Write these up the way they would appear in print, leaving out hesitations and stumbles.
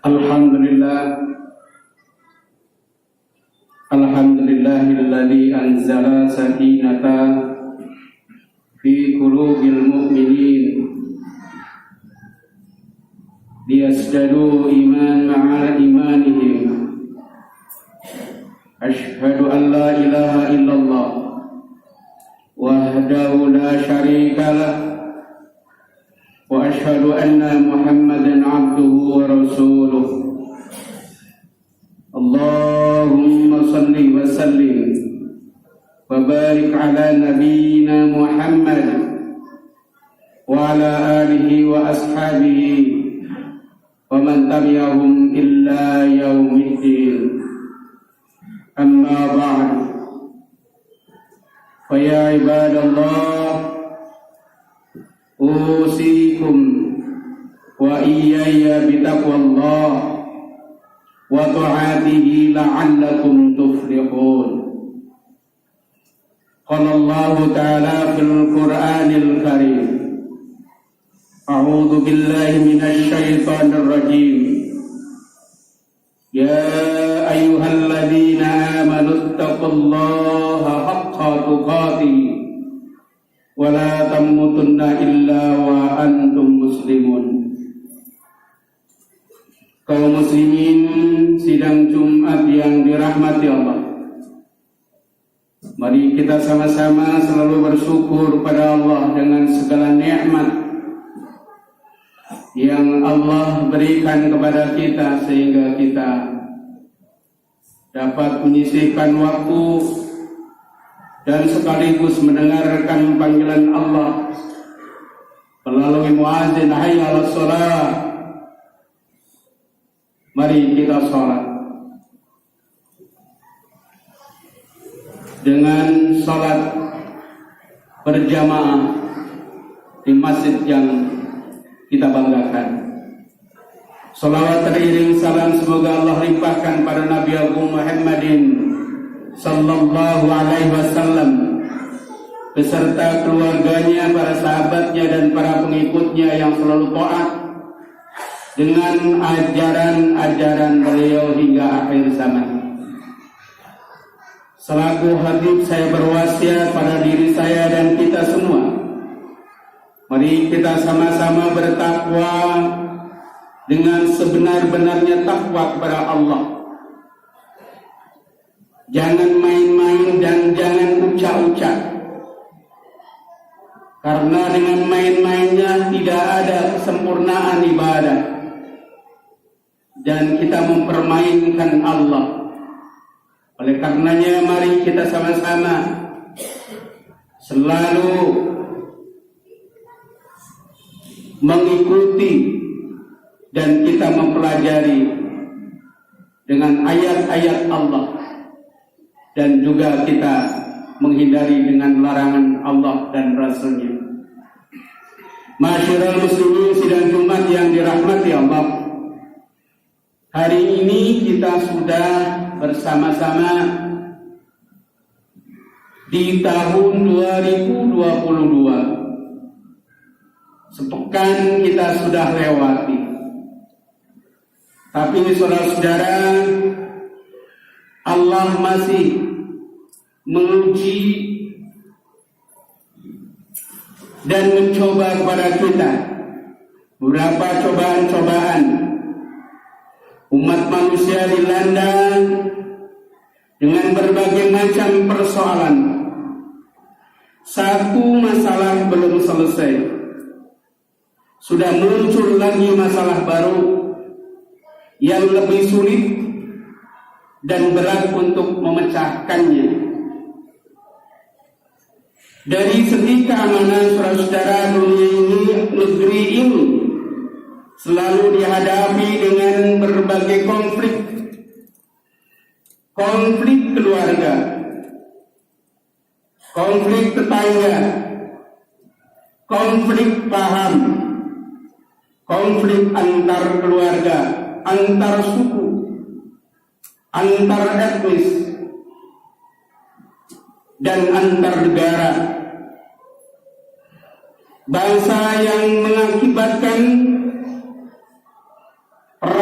Alhamdulillahilladzi anzala sakinata fi qulubil mu'minin liyazdadu iman ma'a imanihim. Ashhadu an la ilaha illallah wahdahu la syarika lah wa ashhadu anna Muhammadan abduhu wa rasuluh. Allahumma salli wa sallim wa barik ala nabiyyina Muhammad wa ala alihi wa ashabihi wa man tabi'ahum illa yaumiddin. Amma ba'd. Fa ya ibadallah, usikum wa iyaya bitaqwallah wa ta'atihi la'allakum tuflihun. Qala Allah ta'ala fil Qur'anil Karim, a'udzu billahi minasy syaithanir rajim. Ya ayyuhalladzina amanu taqullaha haqqa tuqatih wa la tamutunna illa wa antum muslimun. Kaum muslimin sidang Jumat yang dirahmati Allah, mari kita sama-sama selalu bersyukur pada Allah dengan segala nikmat yang Allah berikan kepada kita, sehingga kita dapat menyisihkan waktu dan sekaligus mendengarkan panggilan Allah melalui muadzin hayya 'alas shalah. Mari kita sholat dengan sholat berjamaah di masjid yang kita banggakan. Sholawat teriring salam semoga Allah limpahkan pada Nabi Agung Muhammadin sallallahu alaihi wasallam beserta keluarganya, para sahabatnya dan para pengikutnya yang selalu taat dengan ajaran-ajaran beliau hingga akhir zaman. Selaku Habib, saya berwasiat pada diri saya dan kita semua, mari kita sama-sama bertakwa dengan sebenar-benarnya takwa kepada Allah. Jangan main-main dan jangan ucap-ucap, karena dengan main-mainnya tidak ada kesempurnaan ibadah dan kita mempermainkan Allah. Oleh karenanya mari kita sama-sama selalu mengikuti dan kita mempelajari dengan ayat-ayat Allah, dan juga kita menghindari dengan larangan Allah dan Rasulnya. Masyarul muslimin sidang Jumat yang dirahmati Allah, hari ini kita sudah bersama-sama di tahun 2022. Sepekan kita sudah lewati, tapi saudara-saudara, Allah masih menguji dan mencoba kepada kita beberapa cobaan-cobaan. Umat manusia dilanda dengan berbagai macam persoalan. Satu masalah belum selesai, sudah muncul lagi masalah baru yang lebih sulit dan berat untuk memecahkannya. Dari segi keamanan, saudara-saudara, dunia ini, negeri ini selalu dihadapi dengan berbagai konflik. Konflik keluarga, konflik tetangga, konflik paham, konflik antar keluarga, antar suku, antar etnis, dan antar negara. Bangsa yang mengakibatkan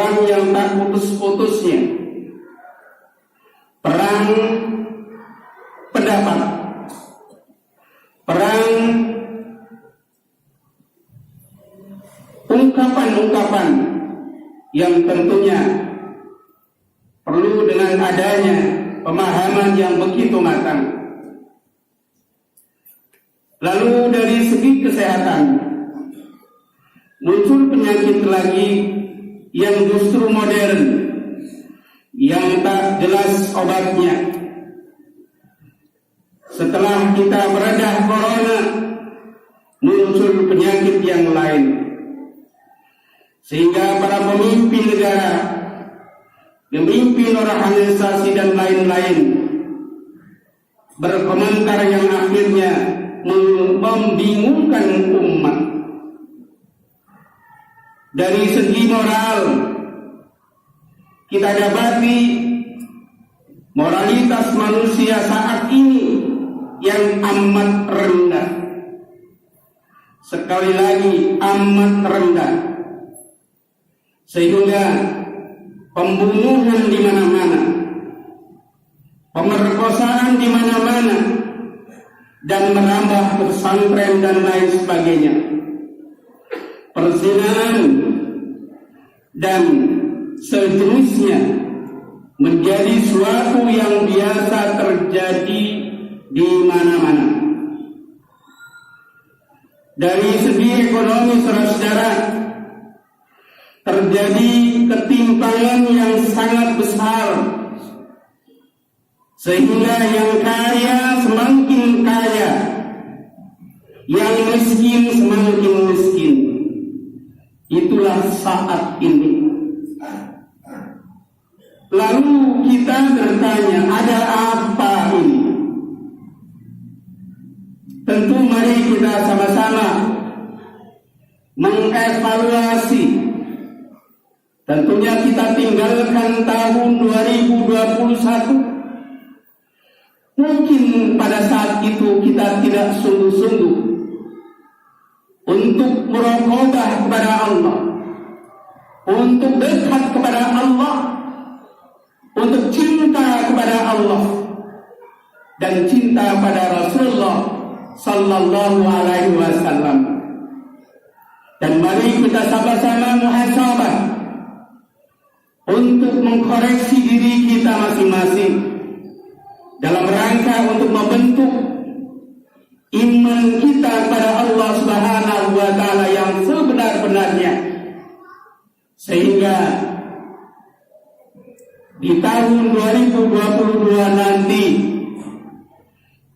perang yang tak putus-putusnya, perang pendapat, perang ungkapan-ungkapan yang tentunya perlu dengan adanya pemahaman yang begitu matang. Lalu dari segi kesehatan, muncul penyakit lagi yang justru modern, yang tak jelas obatnya. Setelah kita beredah corona, muncul penyakit yang lain, sehingga para pemimpin negara, pemimpin organisasi dan lain-lain berkomentar yang akhirnya membingungkan umat. Dari segi moral, kita dapati moralitas manusia saat ini yang amat rendah. Sekali lagi, amat rendah. Sehingga pembunuhan di mana-mana, pemerkosaan di mana-mana, dan merambah ke pesantren dan lain sebagainya. Perzinahan dan sejenisnya menjadi suatu yang biasa terjadi di mana-mana. Dari segi ekonomi, saudara-saudara, terjadi ketimpangan yang sangat besar, sehingga yang kaya semakin kaya, yang miskin semakin miskin. Itulah saat ini. Lalu kita bertanya, ada apa ini? Tentu mari kita sama-sama mengevaluasi. Tentunya kita tinggalkan tahun 2021. Mungkin pada saat itu kita tidak sungguh-sungguh untuk merokobah kepada Allah, untuk dekat kepada Allah, untuk cinta kepada Allah dan cinta pada Rasulullah Sallallahu Alaihi Wasallam. Dan mari kita sama-sama muhasabah untuk mengkoreksi diri kita masing-masing dalam rangka untuk membentuk iman kita kepada Allah Subhanahu wa Ta'ala yang sebenar-benarnya, sehingga di tahun 2022 nanti,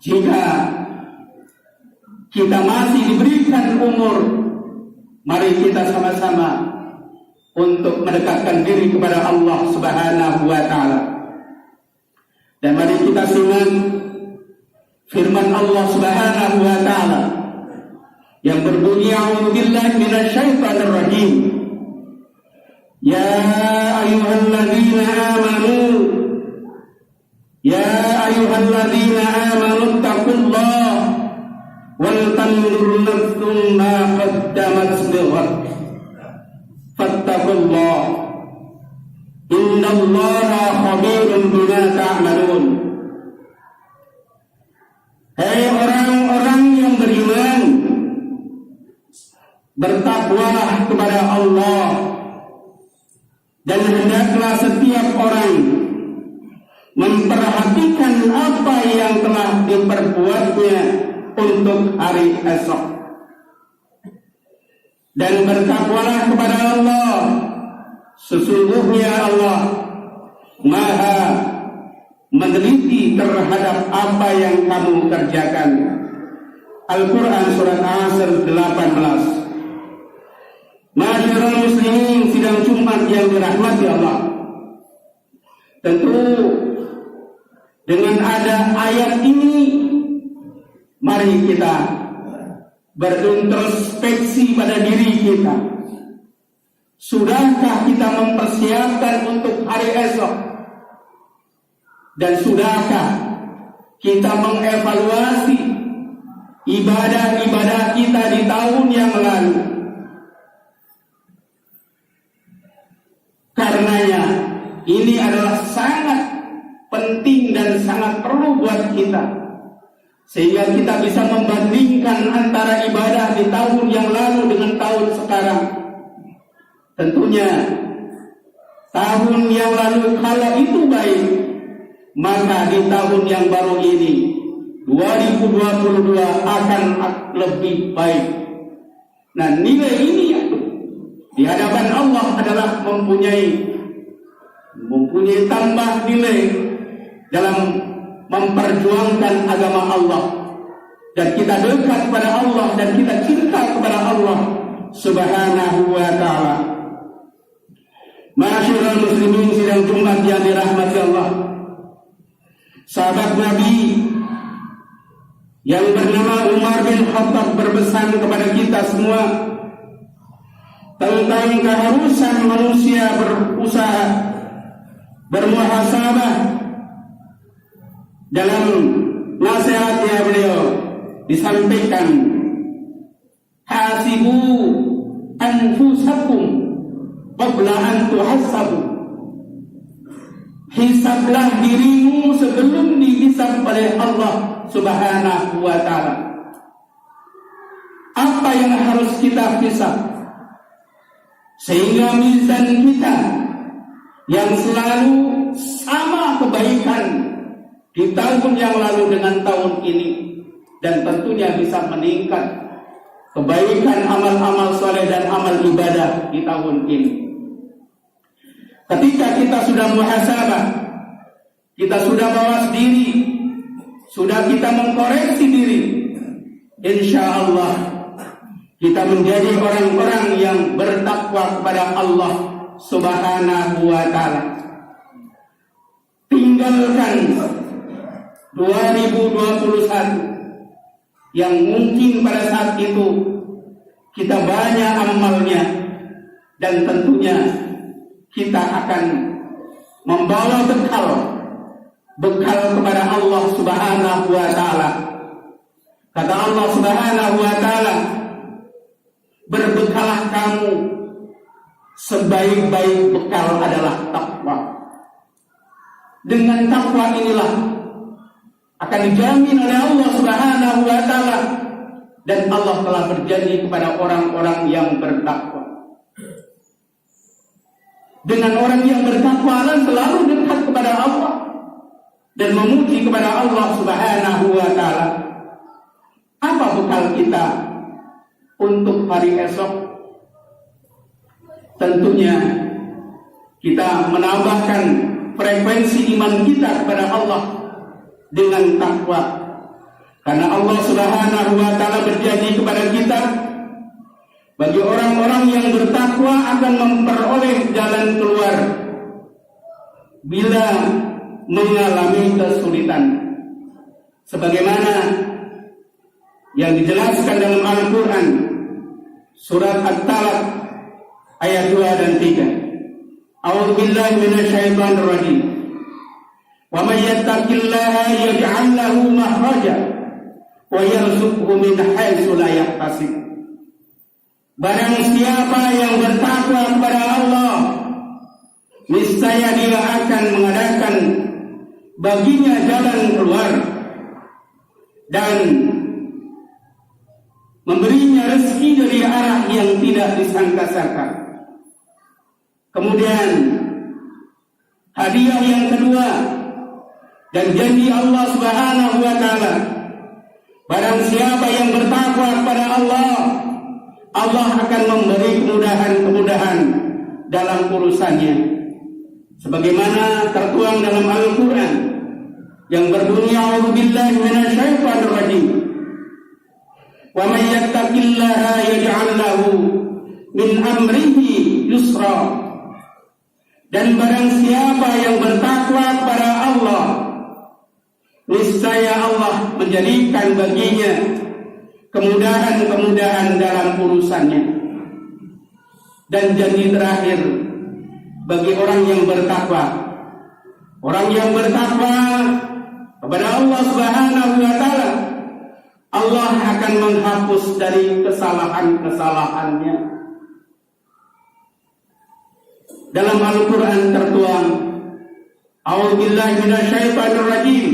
jika kita masih diberikan umur, mari kita sama-sama untuk mendekatkan diri kepada Allah Subhanahu wa Ta'ala. Dan mari kita simak firman Allah Subhanahu wa Ta'ala yang berbunyi, a'udzubillahi minasyaitonir rajim. Ya ayyuhalladzina amanu, ya ayyuhalladzina amanu taqullaha wal tanzur nafsum ma qaddamat lighad fattaqullaha innallaha khabirun bima ta'malun. Hei orang-orang yang beriman, bertakwalah kepada Allah, dan hendaklah setiap orang memperhatikan apa yang telah diperbuatnya untuk hari esok. Dan bertakwalah kepada Allah, sesungguhnya Allah Maha meneliti terhadap apa yang kamu kerjakan. Al-Quran Surat Asr 18. Masyarul muslimin, sidang Jumat yang dirahmati Allah. Tentu dengan ada ayat ini, mari kita berintrospeksi pada diri kita. Sudahkah kita mempersiapkan untuk hari esok? Dan sudahkah kita mengevaluasi ibadah-ibadah kita di tahun yang lalu? adalah sangat penting dan sangat perlu buat kita, sehingga kita bisa membandingkan antara ibadah di tahun yang lalu dengan tahun sekarang. Tentunya tahun yang lalu kalau itu baik, maka di tahun yang baru ini 2022 akan lebih baik. Nah, nilai ini di hadapan Allah adalah mempunyai tambah nilai dalam memperjuangkan agama Allah, dan kita dekat kepada Allah dan kita cinta kepada Allah Subhanahu wa ta'ala. Ma'asyiral muslimin sidang Jumat yang dirahmati Allah, sahabat Nabi yang bernama Umar bin Khattab berpesan kepada kita semua tentang keharusan manusia berusaha, bermuhasabah. Dalam nasihatnya beliau disampaikan, hasibu anfusakum qabla an tuhasabu. Hisablah dirimu sebelum dihisab oleh Allah Subhanahu wa ta'ala. Apa yang harus kita hisab, sehingga mizan kita yang selalu sama kebaikan di tahun yang lalu dengan tahun ini, dan tentunya bisa meningkat kebaikan amal-amal soleh dan amal ibadah di tahun ini. Ketika kita sudah muhasabah, kita sudah mawas diri, sudah kita mengkoreksi diri, insya Allah kita menjadi orang-orang yang bertakwa kepada Allah Subhanahu wa ta'ala. Tinggalkan 2021 yang mungkin pada saat itu kita banyak amalnya, dan tentunya kita akan membawa bekal kepada Allah Subhanahu wa ta'ala. Kata Allah Subhanahu wa ta'ala, berbekalah kamu, sebaik-baik bekal adalah takwa. Dengan takwa inilah akan dijamin oleh Allah Subhanahu wa ta'ala, dan Allah telah berjanji kepada orang-orang yang bertakwa. Dengan orang yang bertakwa selalu dekat kepada Allah dan memuji kepada Allah Subhanahu wa ta'ala. Apa bekal kita untuk hari esok? Tentunya kita menambahkan frekuensi iman kita kepada Allah dengan takwa, karena Allah Subhanahu wa ta'ala berjanji kepada kita, bagi orang-orang yang bertakwa akan memperoleh jalan keluar bila mengalami kesulitan, sebagaimana yang dijelaskan dalam Al-Quran surat At-Talaq ayat 2 dan 3. A'udzubillahi minasyaitonir rajim. Wa may yattaqillaha yaj'al lahu makhraja wa yarzuqhu min haitsu la yahtasib. Barang siapa yang bertakwa kepada Allah, niscaya dia akan mengadakan baginya jalan keluar dan memberinya rezeki dari arah yang tidak disangka-sangka. Kemudian hadiah yang kedua dan janji Allah Subhanahu wa ta'ala, barang siapa yang bertakwa kepada Allah, Allah akan memberi kemudahan-kemudahan dalam urusannya, sebagaimana tertuang dalam Al-Quran yang berbunyi, a'udzubillahi minasyaitonir rajim. Wa may yattaqillaha yaj'al lahu min amrihi yusra. Dan barang siapa yang bertakwa kepada Allah, niscaya Allah menjadikan baginya kemudahan-kemudahan dalam urusannya. Dan janji terakhir bagi orang yang bertakwa, orang yang bertakwa kepada Allah Subhanahu wa ta'ala, Allah akan menghapus dari kesalahan-kesalahannya. Dalam Al-Quran tertuang A'udzubillahi minasyaitonir rajim.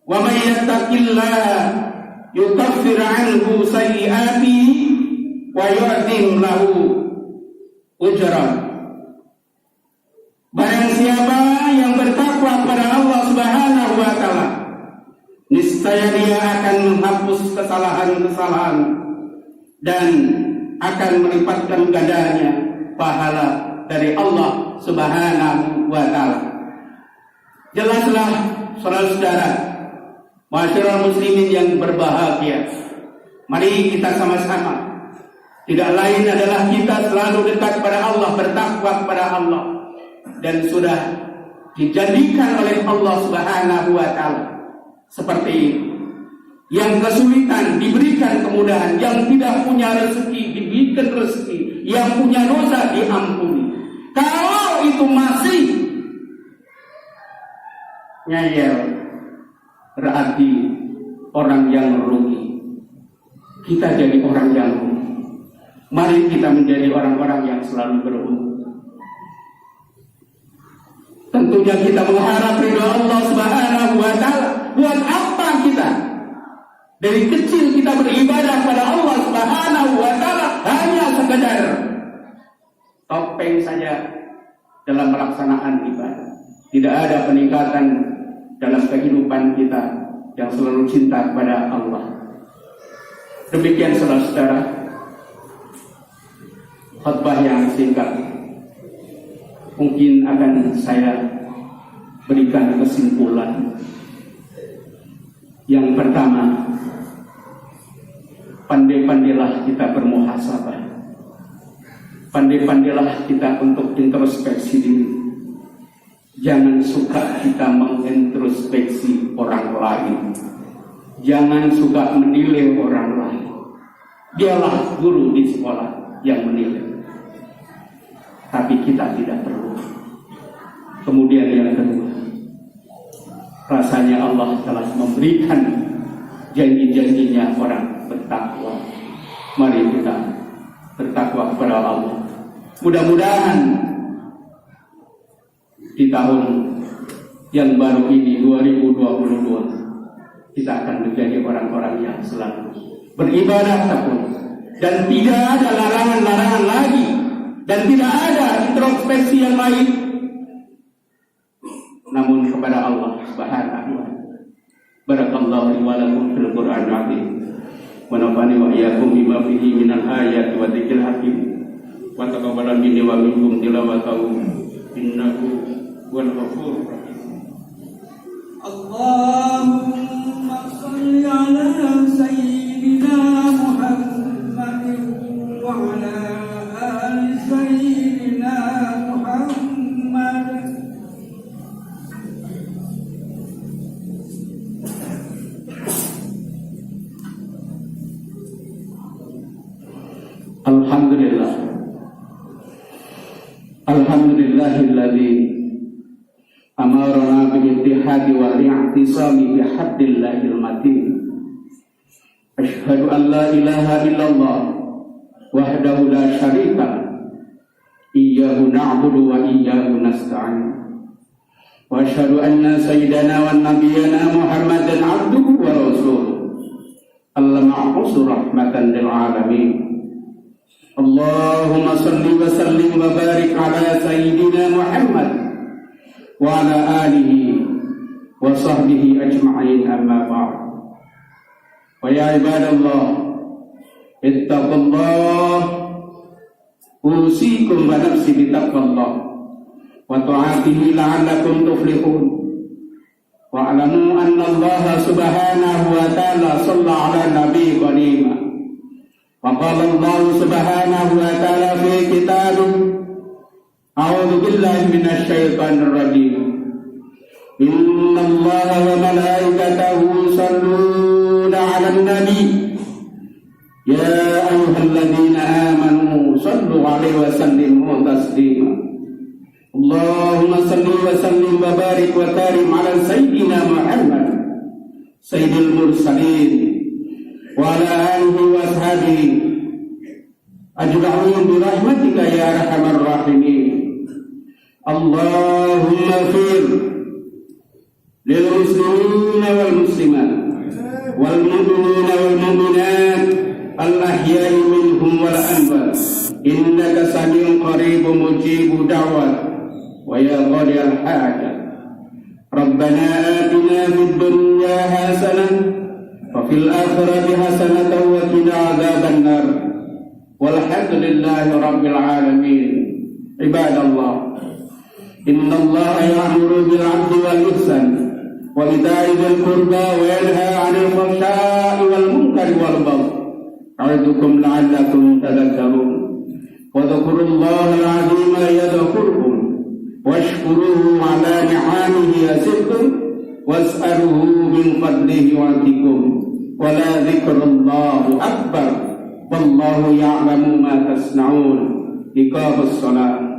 Wa may yattaqillaha yukaffir 'anhu sayyi'atihi wa yu'zim lahu ujran. Barang siapa yang bertakwa kepada Allah Subhanahu wa taala, niscaya dia akan menghapus kesalahan-kesalahan dan akan melipatkan gandanya pahala dari Allah Subhanahu wa taala. Jelaslah saudara-saudara, masyarakat muslimin yang berbahagia, mari kita sama-sama, tidak lain adalah kita selalu dekat pada Allah, bertakwa kepada Allah, dan sudah dijadikan oleh Allah Subhanahu wa taala seperti ini. Yang kesulitan diberikan kemudahan, yang tidak punya rezeki diberikan rezeki, yang punya dosa diampuni. Kalau itu masih ngeyel, berarti orang yang rugi. Kita jadi orang yang rugi. Mari kita menjadi orang-orang yang selalu beruntung. Tentunya kita mengharap ridha Allah Subhanahu wa taala. Buat apa kita dari kecil kita beribadah pada Allah Subhanahu wa taala hanya sekedar topeng saja dalam pelaksanaan ibadah. Tidak ada peningkatan dalam kehidupan kita yang selalu cinta kepada Allah. Demikian saudara-saudara, khutbah yang singkat mungkin akan saya berikan kesimpulan. Yang pertama, pandai-pandailah kita bermuhasabah. Pandai-pandailah kita untuk introspeksi diri. Jangan suka kita mengintrospeksi orang lain. Jangan suka menilai orang lain. Dialah guru di sekolah yang menilai. Tapi kita tidak perlu. Kemudian yang kedua, rasanya Allah telah memberikan janji-janjinya orang bertakwa. Mari kita bertakwa kepada Allah. Mudah-mudahan di tahun yang baru ini 2022 kita akan menjadi orang-orang yang selalu beribadah tekun, dan tidak ada larangan-larangan lagi, dan tidak ada introspeksi yang lain, namun kepada Allah Subhanahu wa taala. Barakallahu li wa lakum fil Qur'anil azim wa nafa'ani wa iyyakum bima fihi minal ayati wa dzikril hakim wa taqabbal minni wa minkum tilawatahu innahu huwal ghafurur rahim. Allahumma shalli ala sayyidina Muhammadin wa ala ali sayyidina Muhammad. Alhamdulillah. Alhamdulillahilladzi amarna bil ittihadi wal i'tisami bi hablillahil matin. Asyhadu an la ilaha illallah wahdahu la syarika lahu. Iyyahu na'budu wa iyyahu nasta'in. Wa asyhadu anna sayyidana wa nabiyyana Muhammadan 'abduhu wa rasuluhu. Al-ma'bus rahmatan lil 'alamin. Allahumma salli wa sallim wa barik ala sayyidina Muhammad wa ala alihi wa sahbihi ajma'in, amma ba'd. Wa ya ibadallah, ittaqullah, usikum wa nafsi bitaqwallah wa ta'atihi la'allakum tuflihun. Wa alamu anna Allah subhanahu wa ta'ala shalla ala nabi ghanimah. وقال الله سبحانه وتعالى في كتابه أعوذ بالله من الشيطان الرجيم إن الله وملائكته يصلون على النبي يا أيها الذين آمنوا صلوا عليه وسلموا تسليما اللهم صل وسلم وبارك وكرم على سيدنا محمد سيد المرسلين وعلى آله وأصحابه أجمعين برحمتك يا أرحم الراحمين. Allahumma ighfir lil muslimina wal muslimat wal mu'minina wal mu'minat al ahya'i minhum wal amwat innaka sami'un qaribun mujibud da'wat wa ya qadiyal hajat. Rabbana atina fid dunya hasanah wa fil akhirati hasanatan wa qina adzaban nar. Walhamdulillahi rabbil alamin. Ibadallah, innallaha ya'muru bil 'adli wal ihsan wa ita'i dzil qurba wa yanha 'anil fahsya'i wal munkari wal baghi. A'idzukum la'allakum tadhakkarun. Wa dhkurullaha al-'azima yadhkurkum washkuruhu 'ala ni'amihi yazidkum was'aluhu min fadlihi yu'tikum. Wa la dzikrullahi akbar wallahu ya'lamu ma tasna'un. Iqamus shalah.